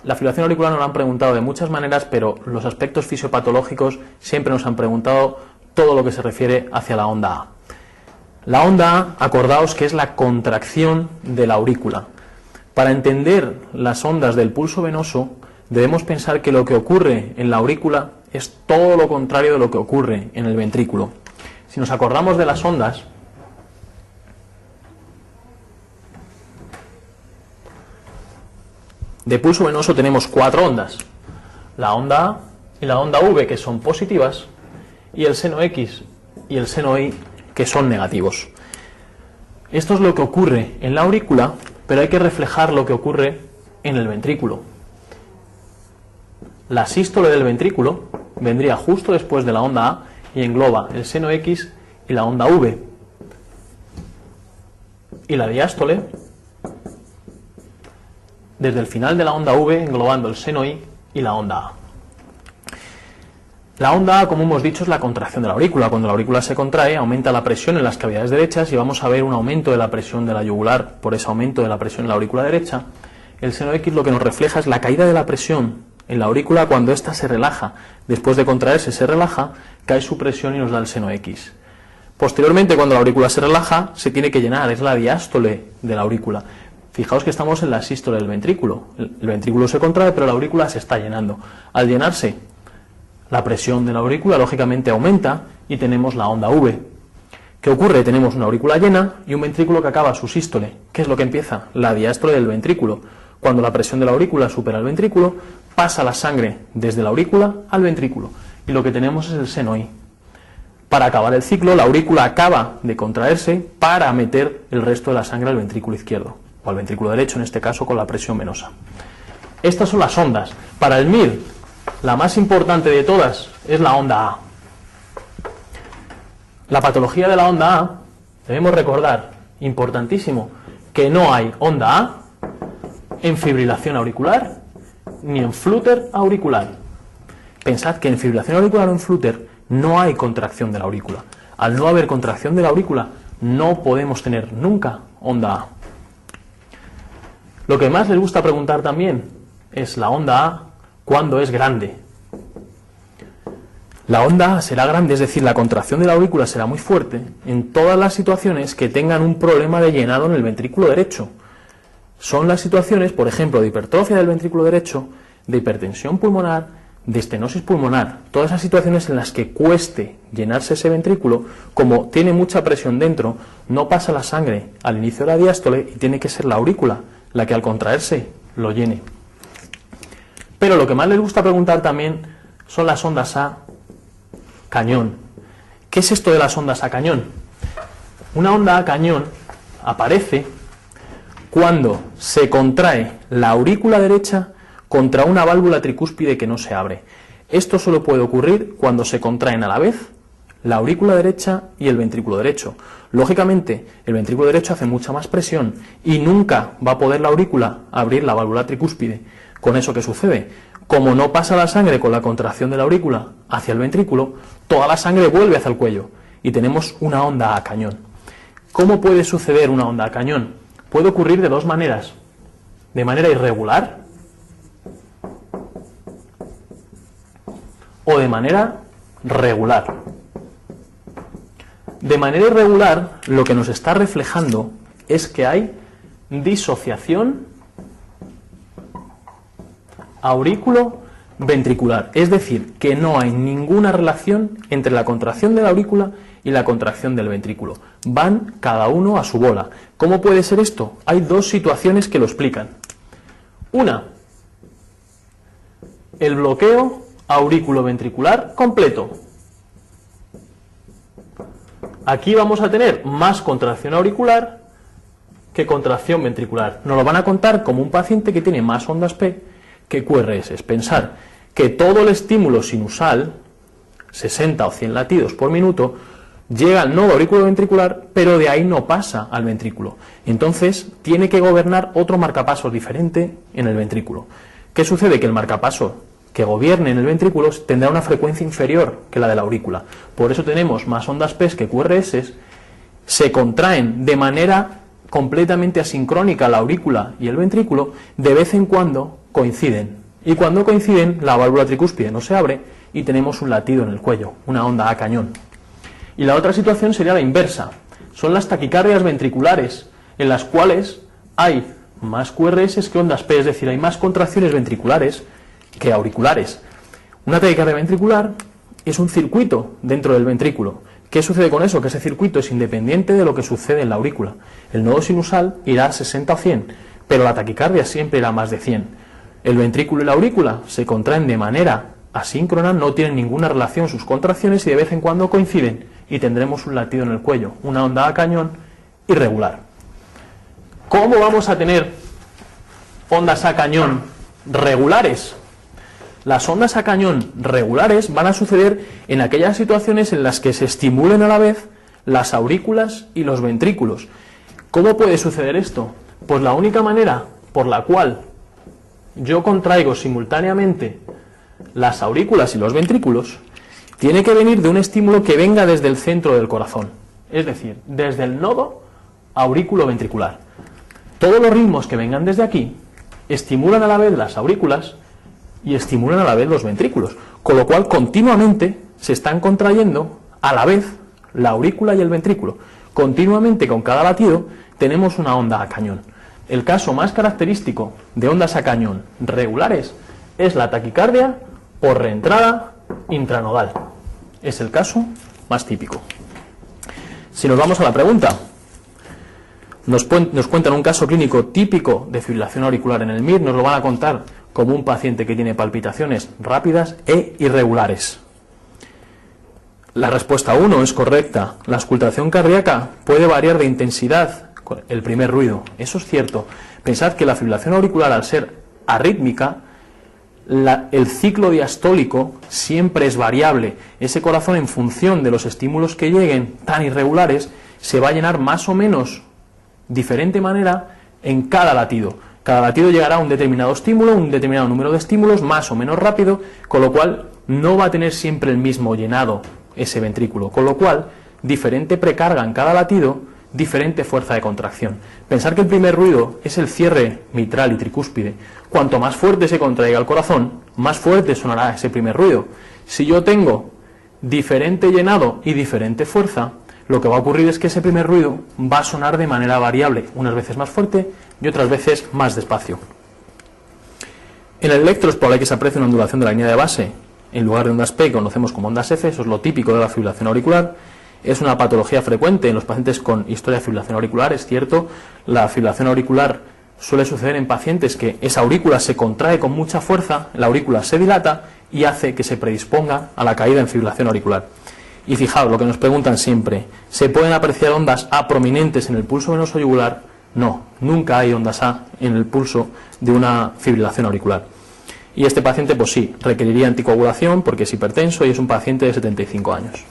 La fibrilación auricular nos la han preguntado de muchas maneras, pero los aspectos fisiopatológicos siempre nos han preguntado todo lo que se refiere hacia la onda A. La onda A, acordaos que es la contracción de la aurícula. Para entender las ondas del pulso venoso, debemos pensar que lo que ocurre en la aurícula es todo lo contrario de lo que ocurre en el ventrículo. Si nos acordamos de las ondas, de pulso venoso tenemos 4 ondas, la onda A y la onda V, que son positivas, y el seno X y el seno Y, que son negativos. Esto es lo que ocurre en la aurícula, pero hay que reflejar lo que ocurre en el ventrículo. La sístole del ventrículo vendría justo después de la onda A y engloba el seno X y la onda V. Y la diástole desde el final de la onda V, englobando el seno Y y la onda A. La onda A, como hemos dicho, es la contracción de la aurícula. Cuando la aurícula se contrae, aumenta la presión en las cavidades derechas y vamos a ver un aumento de la presión de la yugular por ese aumento de la presión en la aurícula derecha. El seno X lo que nos refleja es la caída de la presión en la aurícula cuando ésta se relaja. Después de contraerse, se relaja, cae su presión y nos da el seno X. Posteriormente, cuando la aurícula se relaja, se tiene que llenar, es la diástole de la aurícula. Fijaos que estamos en la sístole del ventrículo. El ventrículo se contrae, pero la aurícula se está llenando. Al llenarse, la presión de la aurícula lógicamente aumenta y tenemos la onda V. ¿Qué ocurre? Tenemos una aurícula llena y un ventrículo que acaba su sístole. ¿Qué es lo que empieza? La diástole del ventrículo. Cuando la presión de la aurícula supera el ventrículo, pasa la sangre desde la aurícula al ventrículo y lo que tenemos es el seno Y. Para acabar el ciclo, la aurícula acaba de contraerse para meter el resto de la sangre al ventrículo izquierdo, o al ventrículo derecho, en este caso con la presión venosa. Estas son las ondas. Para el MIR, la más importante de todas es la onda A. La patología de la onda A, debemos recordar, importantísimo, que no hay onda A en fibrilación auricular ni en flúter auricular. Pensad que en fibrilación auricular o en flúter no hay contracción de la aurícula. Al no haber contracción de la aurícula, no podemos tener nunca onda A. Lo que más les gusta preguntar también es la onda A cuando es grande. La onda A será grande, es decir, la contracción de la aurícula será muy fuerte en todas las situaciones que tengan un problema de llenado en el ventrículo derecho. Son las situaciones, por ejemplo, de hipertrofia del ventrículo derecho, de hipertensión pulmonar, de estenosis pulmonar, todas esas situaciones en las que cueste llenarse ese ventrículo, como tiene mucha presión dentro, no pasa la sangre al inicio de la diástole y tiene que ser la aurícula la que al contraerse lo llene. Pero lo que más les gusta preguntar también son las ondas A cañón. ¿Qué es esto de las ondas A cañón? Una onda A cañón aparece cuando se contrae la aurícula derecha contra una válvula tricúspide que no se abre. Esto solo puede ocurrir cuando se contraen a la vez la aurícula derecha y el ventrículo derecho. Lógicamente, el ventrículo derecho hace mucha más presión y nunca va a poder la aurícula abrir la válvula tricúspide. ¿Con eso qué sucede? Como no pasa la sangre con la contracción de la aurícula hacia el ventrículo, toda la sangre vuelve hacia el cuello y tenemos una onda A cañón. ¿Cómo puede suceder una onda A cañón? Puede ocurrir de dos maneras. De manera irregular o de manera regular. De manera irregular, lo que nos está reflejando es que hay disociación aurículo-ventricular, es decir, que no hay ninguna relación entre la contracción de la aurícula y la contracción del ventrículo. Van cada uno a su bola. ¿Cómo puede ser esto? Hay dos situaciones que lo explican. Una, el bloqueo aurículo-ventricular completo. Aquí vamos a tener más contracción auricular que contracción ventricular. Nos lo van a contar como un paciente que tiene más ondas P que QRS. Pensar que todo el estímulo sinusal, 60 o 100 latidos por minuto, llega al nodo auriculoventricular, pero de ahí no pasa al ventrículo. Entonces tiene que gobernar otro marcapasos diferente en el ventrículo. ¿Qué sucede? Que el marcapaso que gobierne en el ventrículo tendrá una frecuencia inferior que la de la aurícula. Por eso tenemos más ondas P que QRS, se contraen de manera completamente asincrónica la aurícula y el ventrículo, de vez en cuando coinciden. Y cuando coinciden, la válvula tricúspide no se abre y tenemos un latido en el cuello, una onda a cañón. Y la otra situación sería la inversa. Son las taquicardias ventriculares, en las cuales hay más QRS que ondas P, es decir, hay más contracciones ventriculares que auriculares. Una taquicardia ventricular es un circuito dentro del ventrículo. ¿Qué sucede con eso? Que ese circuito es independiente de lo que sucede en la aurícula. El nodo sinusal irá a 60 o 100, pero la taquicardia siempre irá a más de 100. El ventrículo y la aurícula se contraen de manera asíncrona, no tienen ninguna relación sus contracciones y de vez en cuando coinciden y tendremos un latido en el cuello, una onda a cañón irregular. ¿Cómo vamos a tener ondas a cañón regulares? Las ondas a cañón regulares van a suceder en aquellas situaciones en las que se estimulen a la vez las aurículas y los ventrículos. ¿Cómo puede suceder esto? Pues la única manera por la cual yo contraigo simultáneamente las aurículas y los ventrículos tiene que venir de un estímulo que venga desde el centro del corazón, es decir, desde el nodo aurículo-ventricular. Todos los ritmos que vengan desde aquí estimulan a la vez las aurículas y estimulan a la vez los ventrículos, con lo cual continuamente se están contrayendo a la vez la aurícula y el ventrículo. Continuamente con cada latido tenemos una onda a cañón. El caso más característico de ondas a cañón regulares es la taquicardia por reentrada intranodal. Es el caso más típico. Si nos vamos a la pregunta, nos cuentan un caso clínico típico de fibrilación auricular en el MIR, nos lo van a contar como un paciente que tiene palpitaciones rápidas e irregulares. La respuesta 1 es correcta. La auscultación cardíaca puede variar de intensidad con el primer ruido. Eso es cierto. Pensad que la fibrilación auricular, al ser arrítmica, el ciclo diastólico siempre es variable. Ese corazón, en función de los estímulos que lleguen tan irregulares, se va a llenar más o menos diferente manera en cada latido. Cada latido llegará a un determinado estímulo, un determinado número de estímulos, más o menos rápido, con lo cual no va a tener siempre el mismo llenado ese ventrículo, con lo cual diferente precarga en cada latido, diferente fuerza de contracción. Pensar que el primer ruido es el cierre mitral y tricúspide. Cuanto más fuerte se contraiga el corazón, más fuerte sonará ese primer ruido. Si yo tengo diferente llenado y diferente fuerza, lo que va a ocurrir es que ese primer ruido va a sonar de manera variable, unas veces más fuerte y otras veces más despacio. En el electro es probable que se aprecie una ondulación de la línea de base. En lugar de ondas P, que conocemos como ondas F, eso es lo típico de la fibrilación auricular. Es una patología frecuente en los pacientes con historia de fibrilación auricular, es cierto. La fibrilación auricular suele suceder en pacientes que esa aurícula se contrae con mucha fuerza, la aurícula se dilata y hace que se predisponga a la caída en fibrilación auricular. Y fijaos, lo que nos preguntan siempre, ¿se pueden apreciar ondas A prominentes en el pulso venoso yugular? No, nunca hay ondas A en el pulso de una fibrilación auricular. Y este paciente, pues sí, requeriría anticoagulación porque es hipertenso y es un paciente de 75 años.